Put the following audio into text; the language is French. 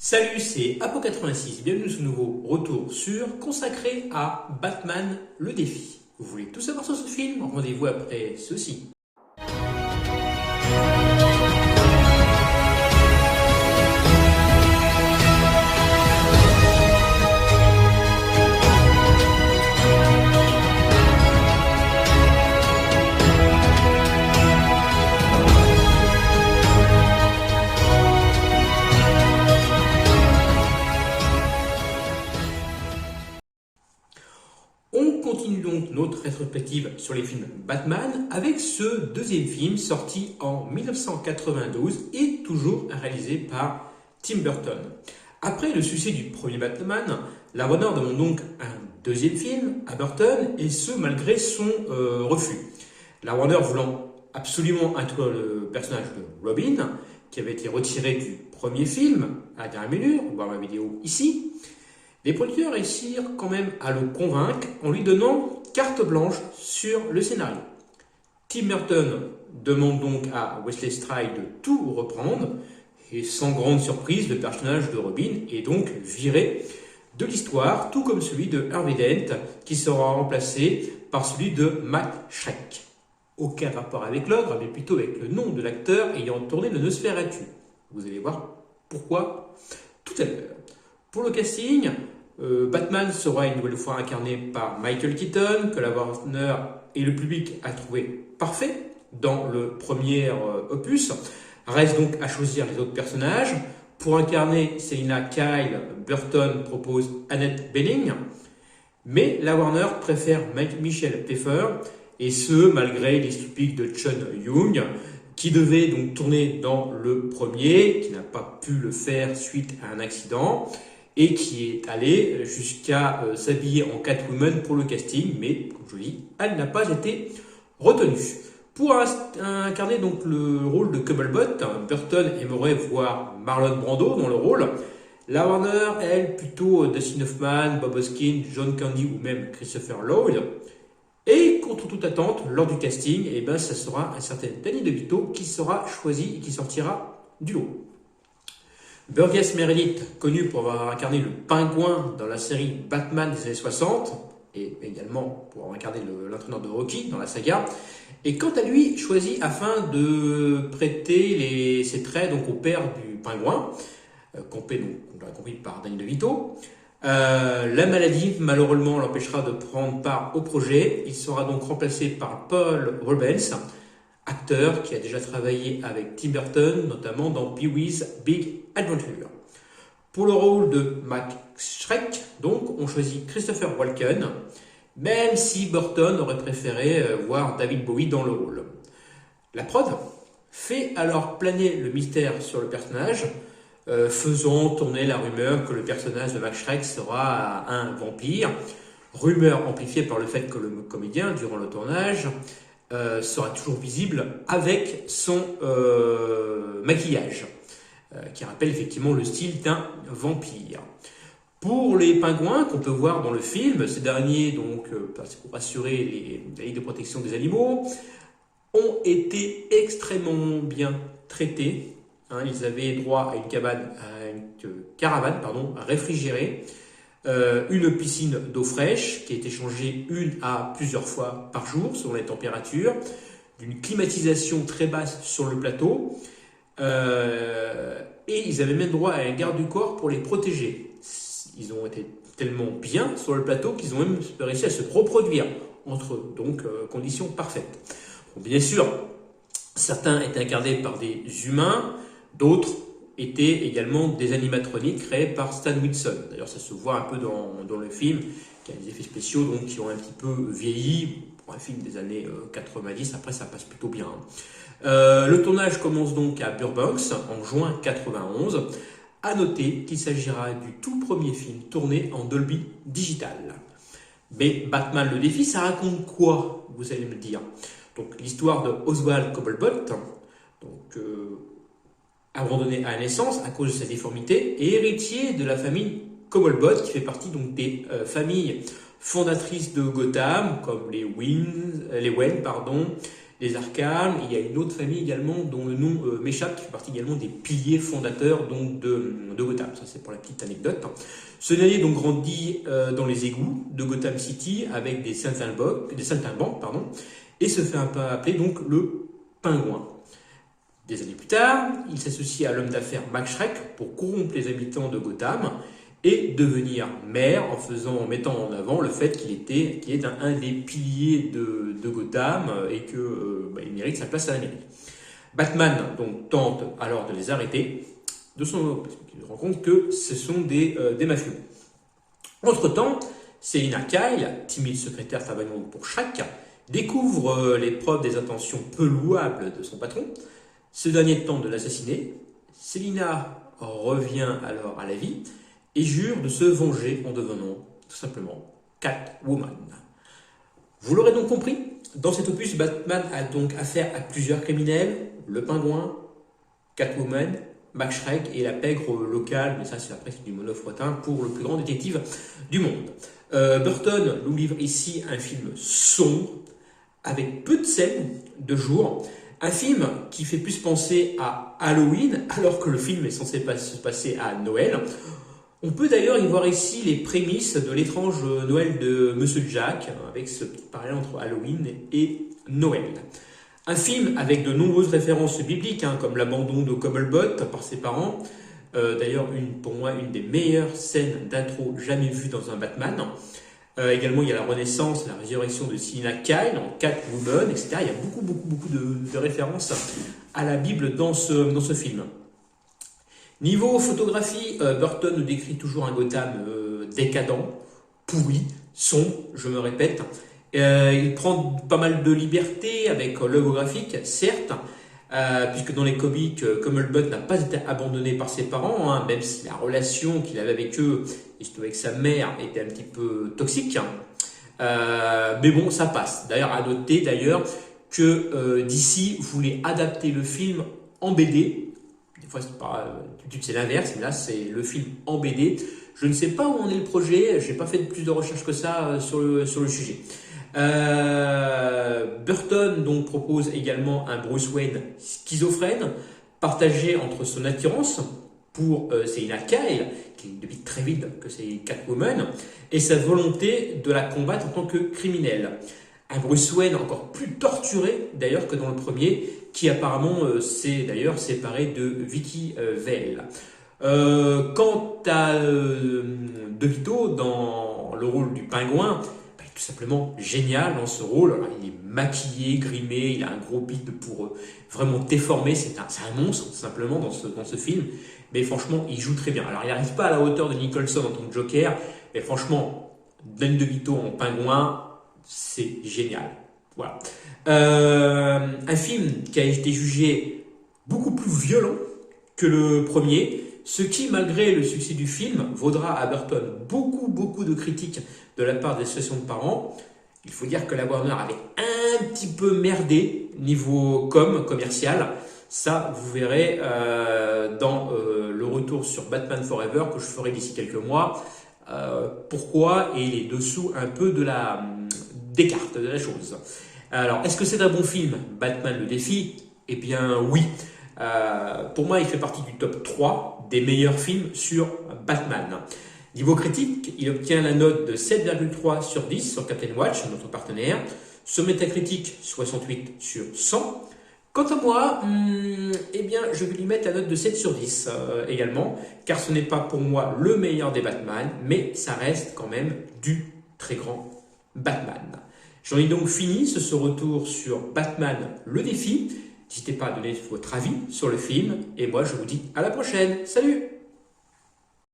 Salut, c'est Apo86, bienvenue sur ce nouveau retour consacré à Batman le défi. Vous voulez tout savoir sur ce film? Rendez-vous après ceci. On continue donc notre rétrospective sur les films Batman avec ce deuxième film sorti en 1992 et toujours réalisé par Tim Burton. Après le succès du premier Batman, la Warner demande donc un deuxième film à Burton et ce malgré son refus. La Warner voulant absolument introduire le personnage de Robin qui avait été retiré du premier film à la dernière minute, on voit ma vidéo ici. Les producteurs réussirent quand même à le convaincre en lui donnant carte blanche sur le scénario. Tim Burton demande donc à Wesley Stride de tout reprendre et sans grande surprise, le personnage de Robin est donc viré de l'histoire, tout comme celui de Harvey Dent qui sera remplacé par celui de Max Schreck. Aucun rapport avec l'ogre, mais plutôt avec le nom de l'acteur ayant tourné le Nosferatu. Vous allez voir pourquoi tout à l'heure. Pour le casting, Batman sera une nouvelle fois incarné par Michael Keaton, que la Warner et le public a trouvé parfait dans le premier opus. Reste donc à choisir les autres personnages. Pour incarner Selina Kyle, Burton propose Annette Bening, mais la Warner préfère Michelle Pfeiffer, et ce malgré les stupides de Sean Young, qui devait donc tourner dans le premier, qui n'a pas pu le faire suite à un accident, et qui est allé jusqu'à s'habiller en Catwoman pour le casting, mais comme je dis, elle n'a pas été retenue. Pour incarner donc le rôle de Cobblebot, Burton aimerait voir Marlon Brando dans le rôle. La Warner, elle, plutôt Dustin Hoffman, Bob Hoskins, John Candy ou même Christopher Lloyd. Et contre toute attente, lors du casting, ça sera un certain Danny DeVito qui sera choisi et qui sortira du lot. Burgess Meredith, connu pour avoir incarné le pingouin dans la série Batman des années 60, et également pour avoir incarné l'entraîneur de Rocky dans la saga, est quant à lui choisi afin de prêter ses traits donc, au père du pingouin, compris par Danny DeVito. La maladie, malheureusement, l'empêchera de prendre part au projet. Il sera donc remplacé par Paul Rubens, acteur qui a déjà travaillé avec Tim Burton, notamment dans Pee-wee's Big Adventure. Pour le rôle de Max Schreck, donc, on choisit Christopher Walken, même si Burton aurait préféré voir David Bowie dans le rôle. La prod fait alors planer le mystère sur le personnage, faisant tourner la rumeur que le personnage de Max Schreck sera un vampire, rumeur amplifiée par le fait que le comédien, durant le tournage, sera toujours visible avec son maquillage, qui rappelle effectivement le style d'un vampire. Pour les pingouins qu'on peut voir dans le film, ces derniers, donc, pour assurer la ligue de protection des animaux, ont été extrêmement bien traités. Ils avaient droit à une caravane réfrigérée, une piscine d'eau fraîche qui a été changée une à plusieurs fois par jour selon les températures, d'une climatisation très basse sur le plateau, et ils avaient même droit à un garde du corps pour les protéger. Ils ont été tellement bien sur le plateau qu'ils ont même réussi à se reproduire entre conditions parfaites. Bon, bien sûr, certains étaient incarnés par des humains, d'autres étaient également des animatroniques créés par Stan Winston. D'ailleurs, ça se voit un peu dans le film, qui a des effets spéciaux qui ont un petit peu vieilli pour un film des années 90. Après, ça passe plutôt bien. Le tournage commence donc à Burbank en juin 91. À noter qu'il s'agira du tout premier film tourné en Dolby Digital. Mais Batman le défi, ça raconte quoi? Vous allez me dire. Donc, l'histoire de Oswald Cobblepot, abandonné à la naissance à cause de sa déformité, et héritier de la famille Cobblebot, qui fait partie donc des familles fondatrices de Gotham, comme les Wayne, des Arkham. Il y a une autre famille également dont le nom m'échappe, qui fait partie également des piliers fondateurs donc, de Gotham. Ça, c'est pour la petite anecdote. Ce dernier donc grandit dans les égouts de Gotham City avec des saltimbanques, et se fait un peu appeler donc le Pingouin. Des années plus tard, il s'associe à l'homme d'affaires Max Schreck pour corrompre les habitants de Gotham et devenir maire en mettant en avant le fait qu'il est un des piliers de Gotham et qu'il mérite sa place à la mairie. Batman donc tente alors de les arrêter, parce qu'il se rend compte que ce sont des mafieux. Entre-temps, Selina Kyle, timide secrétaire travaillant pour Schreck, découvre les preuves des intentions peu louables de son patron. Ce dernier tente de l'assassiner. Selina revient alors à la vie et jure de se venger en devenant tout simplement Catwoman. Vous l'aurez donc compris, dans cet opus, Batman a donc affaire à plusieurs criminels, le Pingouin, Catwoman, Max Schreck et la pègre locale, mais ça c'est après du monofrotin pour le plus grand détective du monde. Burton nous livre ici un film sombre, avec peu de scènes de jour, un film qui fait plus penser à Halloween, alors que le film est censé se passer à Noël. On peut d'ailleurs y voir ici les prémices de l'étrange Noël de Monsieur Jack, avec ce petit parallèle entre Halloween et Noël. Un film avec de nombreuses références bibliques, comme l'abandon de Cumberbatch par ses parents. D'ailleurs, pour moi, une des meilleures scènes d'intro jamais vues dans un Batman. Également, il y a la Renaissance, la résurrection de Selina Kyle en Catwoman, etc. Il y a beaucoup de références à la Bible dans ce film. Niveau photographie, Burton nous décrit toujours un Gotham décadent, pourri, sombre, je me répète. Il prend pas mal de liberté avec l'œuvre graphique, certes, puisque dans les comics, Cumberbatch n'a pas été abandonné par ses parents, même si la relation qu'il avait avec eux, et surtout avec sa mère, était un petit peu toxique. Mais bon, ça passe. D'ailleurs, à noter que DC voulait adapter le film en BD. Des fois, c'est l'inverse, mais là, c'est le film en BD. Je ne sais pas où en est le projet, je n'ai pas fait plus de recherches que ça sur le sujet. Burton donc propose également un Bruce Wayne schizophrène, partagé entre son attirance pour Selina Kyle, qui devine très vite que c'est Catwoman, et sa volonté de la combattre en tant que criminelle. Un Bruce Wayne encore plus torturé d'ailleurs que dans le premier, qui apparemment s'est d'ailleurs séparé de Vicky Vale. Quant à De Vito dans le rôle du Pingouin, tout simplement génial dans ce rôle. Alors, il est maquillé, grimé, il a un gros bide pour vraiment déformer. C'est un monstre tout simplement dans ce film. Mais franchement, il joue très bien. Alors, il n'arrive pas à la hauteur de Nicholson en tant que Joker, mais franchement, Danny DeVito en Pingouin, c'est génial. Voilà. Un film qui a été jugé beaucoup plus violent que le premier, ce qui, malgré le succès du film, vaudra à Burton beaucoup de critiques de la part des associations de parents. Il faut dire que la Warner avait un petit peu merdé niveau commercial. Ça, vous verrez dans le retour sur Batman Forever que je ferai d'ici quelques mois. Pourquoi et les dessous un peu des cartes de la chose. Alors, est-ce que c'est un bon film, Batman le défi? Eh bien, oui. Pour moi, il fait partie du top 3 des meilleurs films sur Batman. Niveau critique, il obtient la note de 7,3 sur 10 sur Captain Watch, notre partenaire. Sur Metacritic, 68 sur 100. Quant à moi, eh bien, je vais lui mettre la note de 7 sur 10 également, car ce n'est pas pour moi le meilleur des Batman, mais ça reste quand même du très grand Batman. J'en ai donc fini ce retour sur Batman le défi. N'hésitez pas à donner votre avis sur le film, et moi je vous dis à la prochaine. Salut!